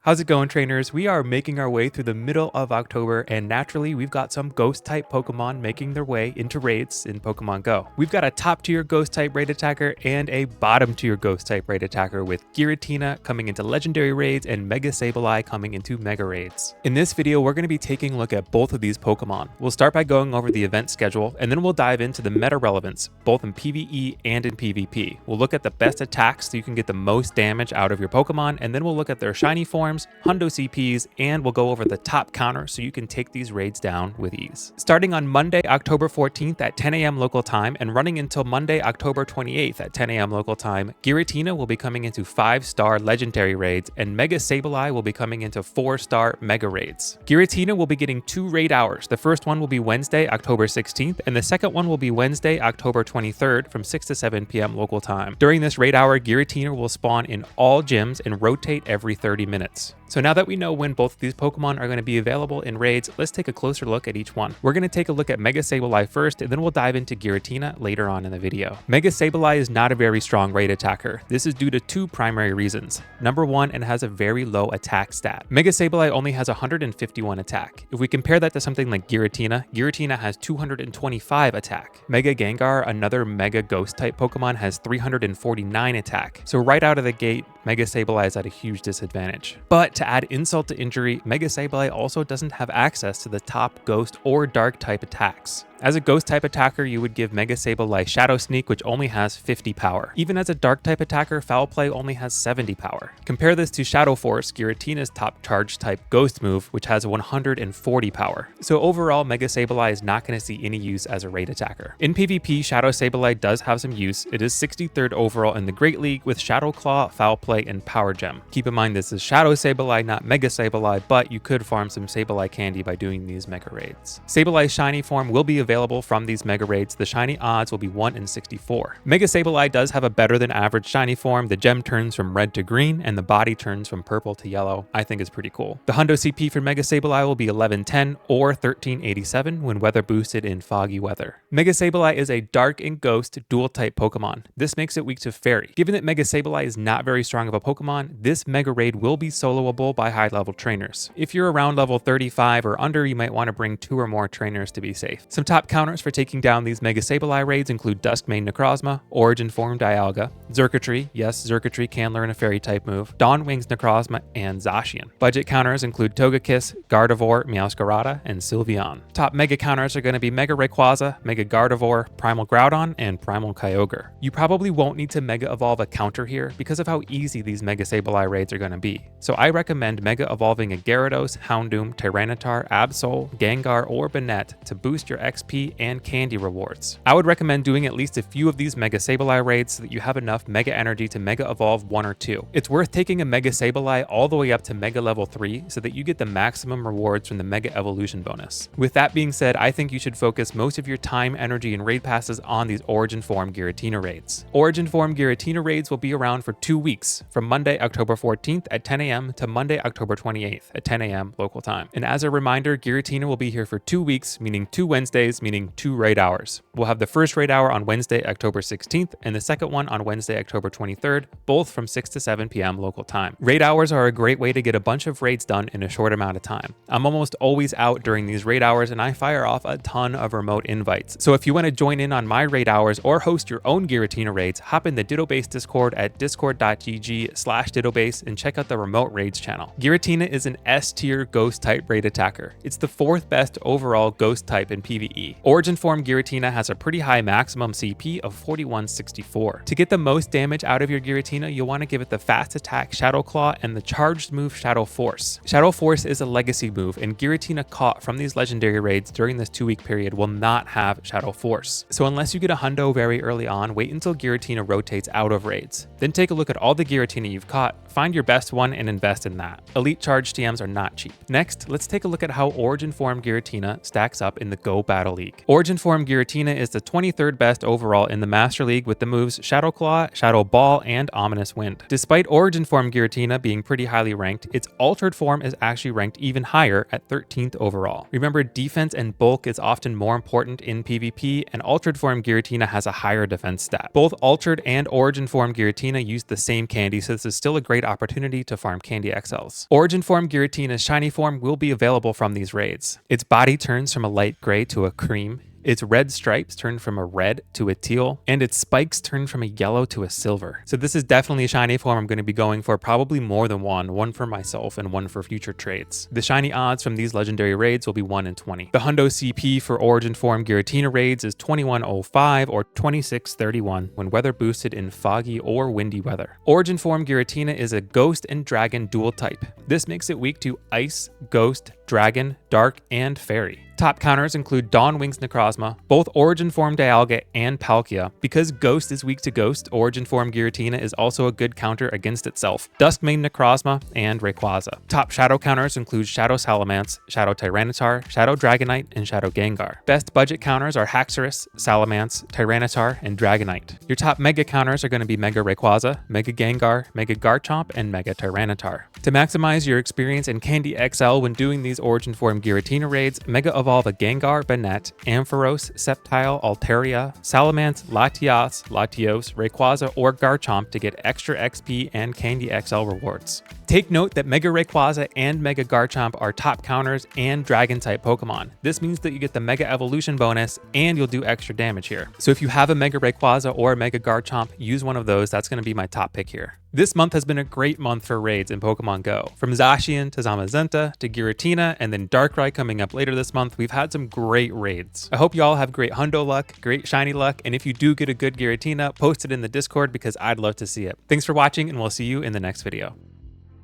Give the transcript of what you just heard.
How's it going, trainers? We are making our way through the middle of October, and naturally, we've got some Ghost-type Pokemon making their way into raids in Pokemon GO. We've got a top-tier Ghost-type raid attacker and a bottom-tier Ghost-type raid attacker with Giratina coming into Legendary raids and Mega Sableye coming into Mega raids. In this video, we're going to be taking a look at both of these Pokemon. We'll start by going over the event schedule, and then we'll dive into the meta relevance, both in PvE and in PvP. We'll look at the best attacks so you can get the most damage out of your Pokemon, and then we'll look at their shiny forms, hundo CPs, and we'll go over the top counter so you can take these raids down with ease. Starting on Monday, October 14th at 10 a.m. local time and running until Monday, October 28th at 10 a.m. local time, Giratina will be coming into 5-star legendary raids and Mega Sableye will be coming into 4-star mega raids. Giratina will be getting 2 raid hours. The first one will be Wednesday, October 16th, and the second one will be Wednesday, October 23rd from 6 to 7 p.m. local time. During this raid hour, Giratina will spawn in all gyms and rotate every 30 minutes. So now that we know when both of these Pokemon are going to be available in raids, let's take a closer look at each one. We're going to take a look at Mega Sableye first, and then we'll dive into Giratina later on in the video. Mega Sableye is not a very strong raid attacker. This is due to 2 primary reasons. Number 1, it has a very low attack stat. Mega Sableye only has 151 attack. If we compare that to something like Giratina, Giratina has 225 attack. Mega Gengar, another Mega Ghost type Pokemon, has 349 attack. So right out of the gate, Mega Sableye is at a huge disadvantage. But to add insult to injury, Mega Sableye also doesn't have access to the top Ghost or Dark type attacks. As a Ghost type attacker, you would give Mega Sableye Shadow Sneak, which only has 50 power. Even as a Dark type attacker, Foul Play only has 70 power. Compare this to Shadow Force, Giratina's top charge type Ghost move, which has 140 power. So overall, Mega Sableye is not going to see any use as a raid attacker. In PvP, Shadow Sableye does have some use. It is 63rd overall in the Great League with Shadow Claw, Foul Play, and Power Gem. Keep in mind this is Shadow Sableye, not Mega Sableye, but you could farm some Sableye candy by doing these mega raids. Sableye's shiny form will be available from these mega raids. The shiny odds will be 1 in 64. Mega Sableye does have a better than average shiny form. The gem turns from red to green and the body turns from purple to yellow. I think it's pretty cool. The hundo CP for Mega Sableye will be 1110 or 1387 when weather boosted in foggy weather. Mega Sableye is a dark and ghost dual type Pokemon. This makes it weak to fairy. Given that Mega Sableye is not very strong of a Pokemon, this mega raid will be soloable by high level trainers. If you're around level 35 or under, you might want to bring 2 or more trainers to be safe. Some top counters for taking down these Mega Sableye raids include Duskmane Necrozma, Origin Form Dialga, Xurkitree, yes, Xurkitree can learn a fairy type move, Dawnwings Necrozma, and Zacian. Budget counters include Togekiss, Gardevoir, Meowscarada, and Sylveon. Top mega counters are going to be Mega Rayquaza, Mega Gardevoir, Primal Groudon, and Primal Kyogre. You probably won't need to Mega Evolve a counter here because of how easy these Mega Sableye raids are going to be. So I recommend Mega Evolving a Gyarados, Houndoom, Tyranitar, Absol, Gengar, or Banette to boost your XP and candy rewards. I would recommend doing at least a few of these Mega Sableye raids so that you have enough Mega Energy to Mega Evolve 1 or 2. It's worth taking a Mega Sableye all the way up to Mega Level 3 so that you get the maximum rewards from the Mega Evolution bonus. With that being said, I think you should focus most of your time, energy, and raid passes on these Origin Form Giratina raids. Origin Form Giratina raids will be around for 2 weeks, from Monday, October 14th at 10 a.m. to Monday, October 28th at 10 a.m. local time. And as a reminder, Giratina will be here for 2 weeks, meaning 2 Wednesdays, meaning 2 raid hours. We'll have the first raid hour on Wednesday, October 16th, and the second one on Wednesday, October 23rd, both from 6 to 7 p.m. local time. Raid hours are a great way to get a bunch of raids done in a short amount of time. I'm almost always out during these raid hours, and I fire off a ton of remote invites. So if you want to join in on my raid hours or host your own Giratina raids, hop in the DittoBase Discord at discord.gg/DittoBase and check out the remote raids channel. Giratina is an S-tier ghost type raid attacker. It's the 4th best overall ghost type in PvE. Origin Form Giratina has a pretty high maximum CP of 4164. To get the most damage out of your Giratina, you'll want to give it the fast attack Shadow Claw and the charged move Shadow Force. Shadow Force is a legacy move, and Giratina caught from these legendary raids during this 2-week period will not have Shadow Force. So unless you get a hundo very early on, wait until Giratina rotates out of raids. Then take a look at all the Giratina you've caught, find your best one, and invest in that. Elite charge TMs are not cheap. Next, let's take a look at how Origin Form Giratina stacks up in the Go Battle League. Origin Form Giratina is the 23rd best overall in the Master League with the moves Shadow Claw, Shadow Ball, and Ominous Wind. Despite Origin Form Giratina being pretty highly ranked, its altered form is actually ranked even higher at 13th overall. Remember, defense and bulk is often more important in PvP, and Altered Form Giratina has a higher defense stat. Both Altered and Origin Form Giratina use the same candy candy, so this is still a great opportunity to farm Candy XLs. Origin Form Giratina's shiny form will be available from these raids. Its body turns from a light gray to a cream. Its red stripes turn from a red to a teal, and its spikes turn from a yellow to a silver. So this is definitely a shiny form I'm going to be going for probably more than one for myself and one for future trades. The shiny odds from these legendary raids will be 1 in 20. The Hundo CP for Origin Form Giratina raids is 2105 or 2631 when weather boosted in foggy or windy weather. Origin Form Giratina is a Ghost and Dragon dual type. This makes it weak to Ice, Ghost, Dragon, Dark, and Fairy. Top counters include Dawn Wings Necrozma, both Origin Form Dialga and Palkia. Because Ghost is weak to Ghost, Origin Form Giratina is also a good counter against itself. Duskmane Necrozma and Rayquaza. Top shadow counters include Shadow Salamence, Shadow Tyranitar, Shadow Dragonite, and Shadow Gengar. Best budget counters are Haxorus, Salamence, Tyranitar, and Dragonite. Your top mega counters are going to be Mega Rayquaza, Mega Gengar, Mega Garchomp, and Mega Tyranitar. To maximize your experience in Candy XL when doing these Origin Form Giratina raids, Mega Evolve a Gengar, Banette, Ampharos, Sceptile, Altaria, Salamence, Latias, Latios, Rayquaza, or Garchomp to get extra XP and Candy XL rewards. Take note that Mega Rayquaza and Mega Garchomp are top counters and Dragon-type Pokemon. This means that you get the Mega Evolution bonus and you'll do extra damage here. So if you have a Mega Rayquaza or a Mega Garchomp, use one of those. That's going to be my top pick here. This month has been a great month for raids in Pokemon Go. From Zacian to Zamazenta to Giratina and then Darkrai coming up later this month, we've had some great raids. I hope you all have great Hundo luck, great shiny luck, and if you do get a good Giratina, post it in the Discord because I'd love to see it. Thanks for watching and we'll see you in the next video.